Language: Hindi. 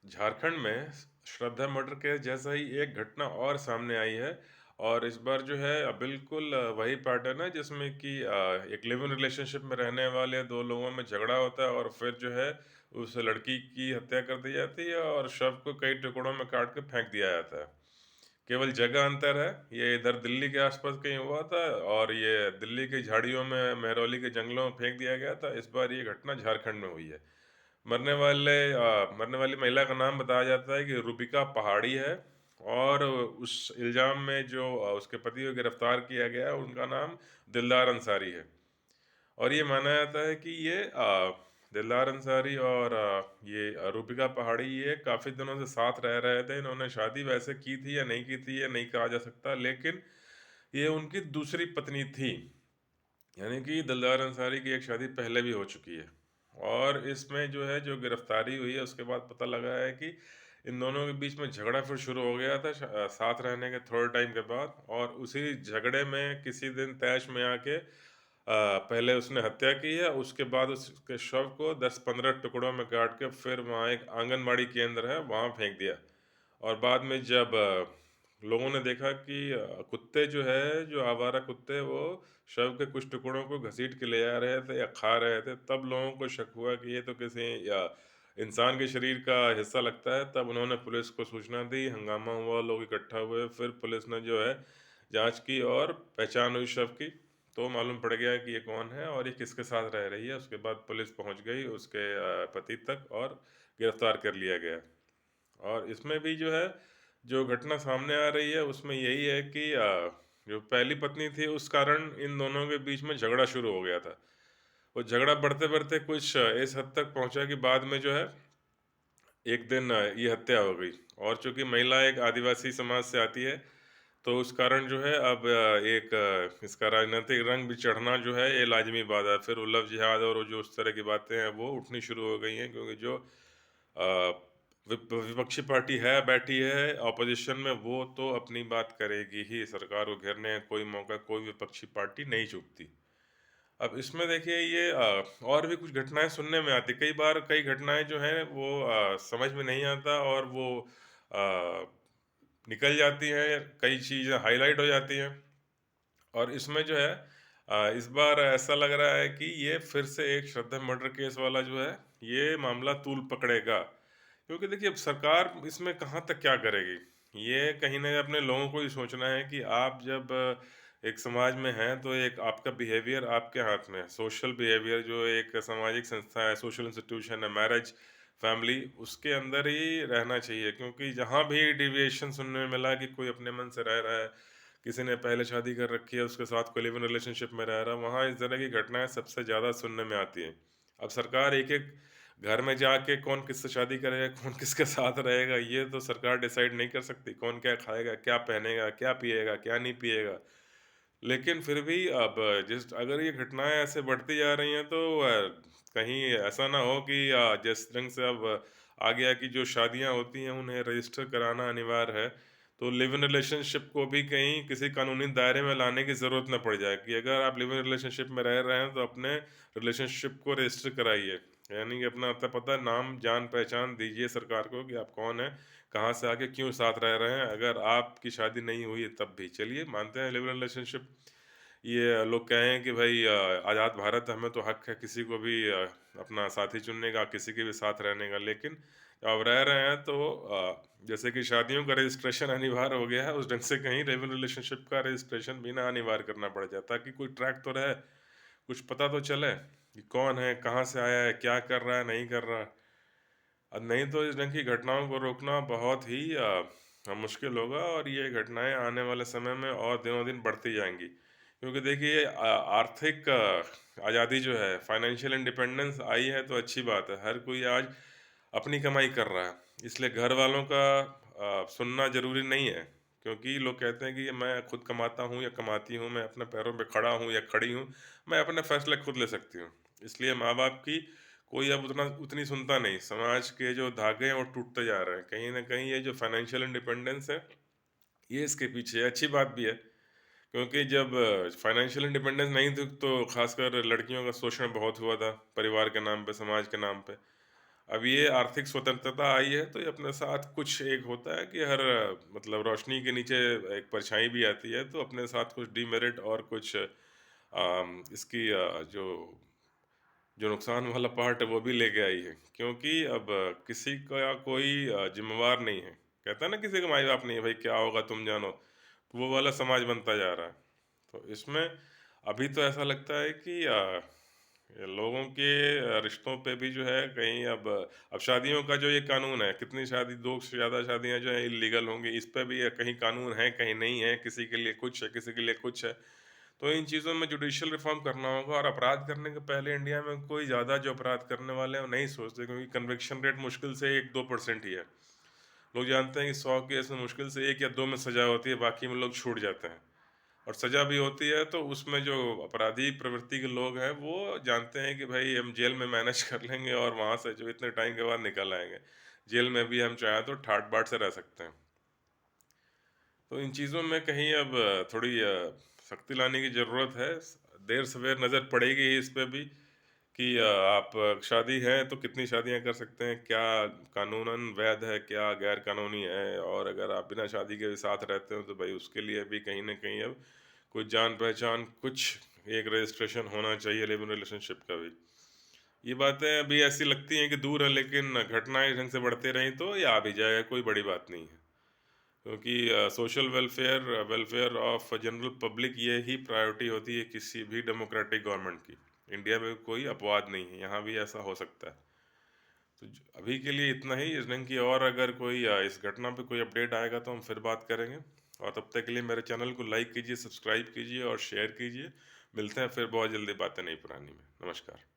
झारखंड में श्रद्धा मर्डर के जैसा ही एक घटना और सामने आई है और इस बार जो है बिल्कुल वही पैटर्न है जिसमें कि एक लिव इन रिलेशनशिप में रहने वाले दो लोगों में झगड़ा होता है और फिर जो है उस लड़की की हत्या कर दी जाती है और शव को कई टुकड़ों में काट के फेंक दिया जाता है। केवल जगह अंतर है, ये इधर दिल्ली के आसपास कहीं हुआ था और ये दिल्ली की झाड़ियों में महरौली के जंगलों में फेंक दिया गया था। इस बार ये घटना झारखंड में हुई है। मरने वाली महिला का नाम बताया जाता है कि रूबिका पहाड़ी है और उस इल्ज़ाम में जो उसके पति को गिरफ्तार किया गया है उनका नाम दिलदार अंसारी है। और ये माना जाता है कि ये दिलदार अंसारी और रूबिका पहाड़ी ये काफ़ी दिनों से साथ रह रहे थे। इन्होंने शादी वैसे की थी या नहीं की थी ये नहीं कहा जा सकता, लेकिन ये उनकी दूसरी पत्नी थी। यानी कि दिलदार अंसारी की एक शादी पहले भी हो चुकी है। और इसमें जो है जो गिरफ्तारी हुई है उसके बाद पता लगा है कि इन दोनों के बीच में झगड़ा फिर शुरू हो गया था साथ रहने के थोड़े टाइम के बाद। और उसी झगड़े में किसी दिन तैश में आके पहले उसने हत्या की है, उसके बाद उसके शव को 10-15 टुकड़ों में काट के फिर वहाँ एक आंगनबाड़ी केंद्र है वहाँ फेंक दिया। और बाद में जब लोगों ने देखा कि कुत्ते जो है जो आवारा कुत्ते वो शव के कुछ टुकड़ों को घसीट के ले आ रहे थे या खा रहे थे, तब लोगों को शक हुआ कि ये तो किसी या इंसान के शरीर का हिस्सा लगता है। तब उन्होंने पुलिस को सूचना दी, हंगामा हुआ, लोग इकट्ठा हुए, फिर पुलिस ने जो है जांच की और पहचान हुई शव की। तो मालूम पड़ गया कि ये कौन है और ये किसके साथ रह रही है। उसके बाद पुलिस पहुंच गई उसके पति तक और गिरफ्तार कर लिया गया। और इसमें भी जो है जो घटना सामने आ रही है उसमें यही है कि जो पहली पत्नी थी उस कारण इन दोनों के बीच में झगड़ा शुरू हो गया था। वो झगड़ा बढ़ते बढ़ते कुछ इस हद तक पहुंचा कि बाद में जो है एक दिन ये हत्या हो गई। और चूंकि महिला एक आदिवासी समाज से आती है तो उस कारण जो है अब इसका राजनीतिक रंग भी चढ़ना जो है ये लाजमी बात है। फिर वो लव जिहाद और वो जो उस तरह की बातें हैं वो उठनी शुरू हो गई हैं, क्योंकि जो अ, विपक्षी पार्टी है बैठी है ऑपोजिशन में, वो तो अपनी बात करेगी ही। सरकार को घेरने का कोई मौका कोई विपक्षी पार्टी नहीं चूकती। अब इसमें देखिए ये और भी कुछ घटनाएं सुनने में आती। कई बार कई घटनाएं जो हैं वो समझ में नहीं आता और वो अ, निकल जाती हैं, कई चीज़ें हाईलाइट हो जाती हैं। और इसमें जो है इस बार ऐसा लग रहा है कि ये फिर से एक श्रद्धा मर्डर केस वाला जो है ये मामला तूल पकड़ेगा। क्योंकि देखिए अब सरकार इसमें कहाँ तक क्या करेगी। ये कहीं ना अपने लोगों को ही सोचना है कि आप जब एक समाज में हैं तो एक आपका बिहेवियर आपके हाथ में है। सोशल बिहेवियर जो एक सामाजिक संस्था है, सोशल इंस्टीट्यूशन है, मैरिज, फैमिली, उसके अंदर ही रहना चाहिए। क्योंकि जहाँ भी डिविएशन सुनने में मिला कि कोई अपने मन से रह रहा है, किसी ने पहले शादी कर रखी है उसके साथ कोई लिव इन रिलेशनशिप में रह रहा है, वहाँ इस तरह की घटनाएं सबसे ज़्यादा सुनने में आती हैं। अब सरकार एक एक घर में जाके कौन किससे शादी करेगा, कौन किसके साथ रहेगा, ये तो सरकार डिसाइड नहीं कर सकती। कौन क्या खाएगा, क्या पहनेगा, क्या पिएगा, क्या नहीं पिएगा। लेकिन फिर भी अब जिस अगर ये घटनाएं ऐसे बढ़ती जा रही हैं तो कहीं ऐसा ना हो कि जिस ढंग से अब आ गया कि जो शादियां होती हैं उन्हें रजिस्टर कराना अनिवार्य है, तो लिव इन रिलेशनशिप को भी कहीं किसी कानूनी दायरे में लाने की ज़रूरत न पड़ जाए कि अगर आप लिव इन रिलेशनशिप में रह रहे हैं तो अपने रिलेशनशिप को रजिस्टर कराइए। यानी कि अपना अता पता नाम जान पहचान दीजिए सरकार को कि आप कौन हैं, कहाँ से आके क्यों साथ रह रहे हैं। अगर आपकी शादी नहीं हुई है तब भी चलिए मानते हैं लिव इन रिलेशनशिप। ये लोग कहें कि भाई आज़ाद भारत है, हमें तो हक है किसी को भी अपना साथी चुनने का, किसी के भी साथ रहने का। लेकिन अब रह रहे हैं तो जैसे कि शादियों का रजिस्ट्रेशन अनिवार्य हो गया है, उस ढंग से कहीं लिव इन रिलेशनशिप का रजिस्ट्रेशन भी ना अनिवार्य करना पड़ जाए, ताकि कोई ट्रैक तो रहे, कुछ पता तो चले कि कौन है, कहाँ से आया है, क्या कर रहा है, नहीं कर रहा है। अब नहीं तो इस ढंग की घटनाओं को रोकना बहुत ही मुश्किल होगा और ये घटनाएं आने वाले समय में और दिनों दिन बढ़ती जाएंगी। क्योंकि देखिए आर्थिक आज़ादी जो है, फाइनेंशियल इंडिपेंडेंस आई है तो अच्छी बात है। हर कोई आज अपनी कमाई कर रहा है, इसलिए घर वालों का सुनना ज़रूरी नहीं है। क्योंकि लोग कहते हैं कि मैं खुद कमाता हूँ या कमाती हूँ, मैं अपने पैरों पे खड़ा हूँ या खड़ी हूँ, मैं अपने फैसले खुद ले सकती हूँ। इसलिए माँ बाप की कोई अब उतनी सुनता नहीं। समाज के जो धागे हैं वो टूटते जा रहे हैं। कहीं न कहीं ये जो फाइनेंशियल इंडिपेंडेंस है, ये इसके पीछे है। अच्छी बात भी है, क्योंकि जब फाइनेंशियल इंडिपेंडेंस नहीं थी तो खासकर लड़कियों का शोषण बहुत हुआ था, परिवार के नाम पे, समाज के नाम पे। अब ये आर्थिक स्वतंत्रता आई है तो ये अपने साथ कुछ एक होता है कि हर मतलब रोशनी के नीचे एक परछाई भी आती है, तो अपने साथ कुछ डिमेरिट और कुछ इसकी जो नुकसान वाला पार्ट है वो भी लेके आई है, क्योंकि अब किसी का कोई जिम्मेवार नहीं है। कहता है ना, किसी का माई बाप नहीं है, भाई क्या होगा तुम जानो। तो वो वाला समाज बनता जा रहा है। तो इसमें अभी तो ऐसा लगता है कि ये लोगों के रिश्तों पे भी जो है कहीं अब शादियों का जो ये कानून है, कितनी शादी, दो से ज़्यादा शादियां जो है इलीगल होंगी, इस पे भी कहीं कानून है कहीं नहीं है, किसी के लिए कुछ है किसी के लिए कुछ है। तो इन चीज़ों में जुडिशियल रिफॉर्म करना होगा, और अपराध करने के पहले इंडिया में कोई ज़्यादा जो अपराध करने वाले हैं वो नहीं सोचते, क्योंकि कन्विक्शन रेट मुश्किल से 1-2% ही है। लोग जानते हैं कि 100 केस में मुश्किल से 1 या 2 में सज़ा होती है, बाकी में लोग छूट जाते हैं। और सज़ा भी होती है तो उसमें जो अपराधी प्रवृत्ति के लोग हैं वो जानते हैं कि भाई हम जेल में मैनेज कर लेंगे, और वहाँ से जो इतने टाइम के बाद निकल आएंगे। जेल में भी हम चाहें तो ठाट बाट से रह सकते हैं। तो इन चीज़ों में कहीं अब थोड़ी सख्ती लाने की ज़रूरत है। देर सवेर नज़र पड़ेगी ही इस पे भी कि आप शादी है तो कितनी शादियां कर सकते हैं, क्या कानूनन वैध है, क्या गैर कानूनी है, और अगर आप बिना शादी के भी साथ रहते हो तो भाई उसके लिए भी कहीं ना कहीं अब कुछ जान पहचान, कुछ एक रजिस्ट्रेशन होना चाहिए लिव इन रिलेशनशिप का भी। ये बातें अभी ऐसी लगती हैं कि दूर है, लेकिन घटनाएं ढंग से बढ़ते रहें तो ये आ भी जाएगा, कोई बड़ी बात नहीं है। क्योंकि social welfare, welfare of general public, ये ही प्रायोरिटी होती है किसी भी डेमोक्रेटिक गवर्नमेंट की। इंडिया में कोई अपवाद नहीं है, यहाँ भी ऐसा हो सकता है। तो अभी के लिए इतना ही। इस ढंग की और अगर कोई इस घटना पे कोई अपडेट आएगा तो हम फिर बात करेंगे। और तब तक के लिए मेरे चैनल को लाइक कीजिए, सब्सक्राइब कीजिए और शेयर कीजिए। मिलते हैं फिर बहुत जल्दी बातें नई पुरानी में। नमस्कार।